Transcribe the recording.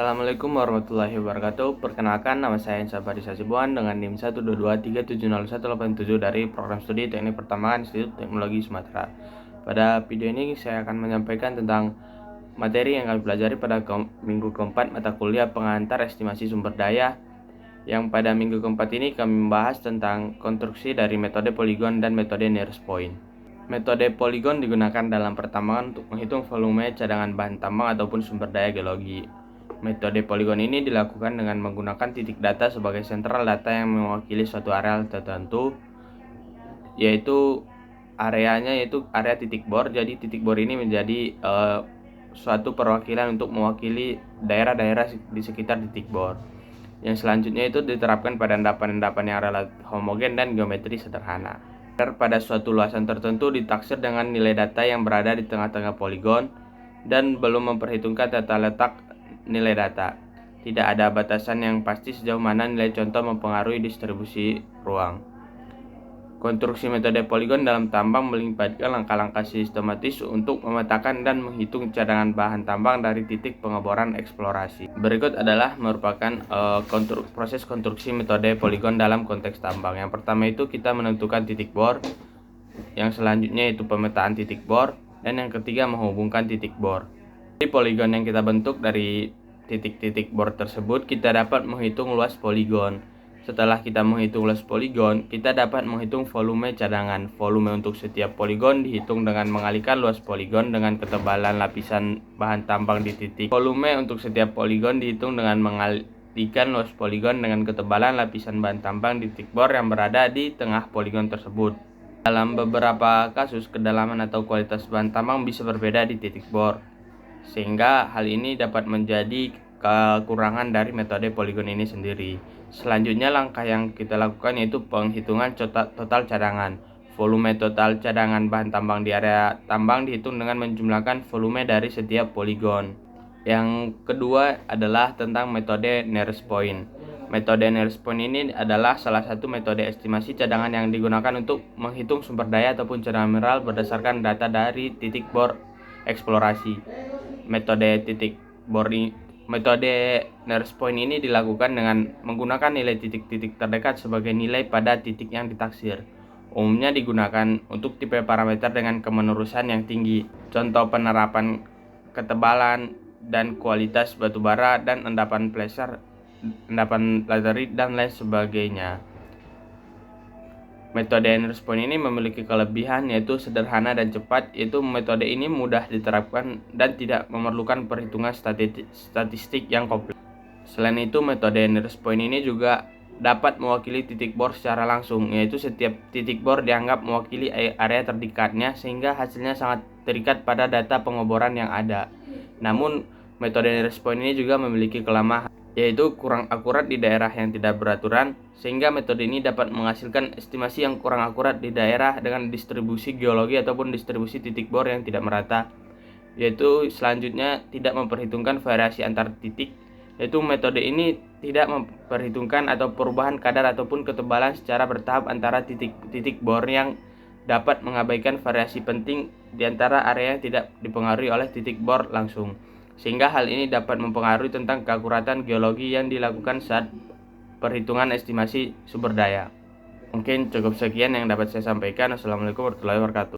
Assalamualaikum warahmatullahi wabarakatuh. Perkenalkan, nama saya Insya Fahri Sasibuan dengan NIM 122370187 dari Program Studi Teknik Pertambangan Institut Teknologi Sumatera. Pada video ini saya akan menyampaikan tentang materi yang kami pelajari pada minggu keempat mata kuliah pengantar estimasi sumber daya, yang pada minggu keempat ini kami membahas tentang konstruksi dari metode poligon dan metode nearest point. Metode poligon digunakan dalam pertambangan untuk menghitung volume cadangan bahan tambang ataupun sumber daya geologi. Metode poligon ini dilakukan dengan menggunakan titik data sebagai sentral data yang mewakili suatu area tertentu, yaitu areanya yaitu area titik bor. Jadi titik bor ini menjadi suatu perwakilan untuk mewakili daerah-daerah di sekitar titik bor. Yang selanjutnya itu diterapkan pada endapan-endapan yang relatif homogen dan geometri sederhana. Pada suatu luasan tertentu ditaksir dengan nilai data yang berada di tengah-tengah poligon dan belum memperhitungkan tata letak nilai data. Tidak ada batasan yang pasti sejauh mana nilai contoh mempengaruhi distribusi ruang. Konstruksi metode poligon dalam tambang melibatkan langkah-langkah sistematis untuk memetakan dan menghitung cadangan bahan tambang dari titik pengeboran eksplorasi. Berikut adalah merupakan proses konstruksi metode poligon dalam konteks tambang. Yang pertama itu kita menentukan titik bor, yang selanjutnya itu pemetaan titik bor, dan yang ketiga menghubungkan titik bor. Di poligon yang kita bentuk dari titik-titik bor tersebut, kita dapat menghitung luas poligon. Setelah kita menghitung luas poligon, kita dapat menghitung volume cadangan. Volume untuk setiap poligon dihitung dengan mengalihkan luas poligon dengan ketebalan lapisan bahan tambang di titik. Volume untuk setiap poligon dihitung dengan mengalihkan luas poligon dengan ketebalan lapisan bahan tambang di titik bor yang berada di tengah poligon tersebut. Dalam beberapa kasus, kedalaman atau kualitas bahan tambang bisa berbeda di titik bor, sehingga hal ini dapat menjadi kekurangan dari metode poligon ini sendiri. Selanjutnya langkah yang kita lakukan yaitu penghitungan total cadangan. Volume total cadangan bahan tambang di area tambang dihitung dengan menjumlahkan volume dari setiap poligon. Yang kedua adalah tentang metode nearest point. Metode nearest point ini adalah salah satu metode estimasi cadangan yang digunakan untuk menghitung sumber daya ataupun cadangan mineral berdasarkan data dari titik bor eksplorasi. Metode nearest point ini dilakukan dengan menggunakan nilai titik-titik terdekat sebagai nilai pada titik yang ditaksir. Umumnya digunakan untuk tipe parameter dengan kemenerusan yang tinggi. Contoh penerapan ketebalan dan kualitas batubara dan endapan laterit dan lain sebagainya. Metode nearest point ini memiliki kelebihan yaitu sederhana dan cepat, yaitu metode ini mudah diterapkan dan tidak memerlukan perhitungan statistik yang kompleks. Selain itu, metode nearest point ini juga dapat mewakili titik bor secara langsung, yaitu setiap titik bor dianggap mewakili area terdekatnya sehingga hasilnya sangat terikat pada data pengeboran yang ada. Namun, metode nearest point ini juga memiliki kelemahan, yaitu kurang akurat di daerah yang tidak beraturan, sehingga metode ini dapat menghasilkan estimasi yang kurang akurat di daerah dengan distribusi geologi ataupun distribusi titik bor yang tidak merata. Yaitu selanjutnya tidak memperhitungkan variasi antar titik, yaitu metode ini tidak memperhitungkan atau perubahan kadar ataupun ketebalan secara bertahap antara titik-titik bor yang dapat mengabaikan variasi penting di antara area yang tidak dipengaruhi oleh titik bor langsung, sehingga hal ini dapat mempengaruhi tentang keakuratan geologi yang dilakukan saat perhitungan estimasi sumber daya. Mungkin cukup sekian yang dapat saya sampaikan. Assalamualaikum warahmatullahi wabarakatuh.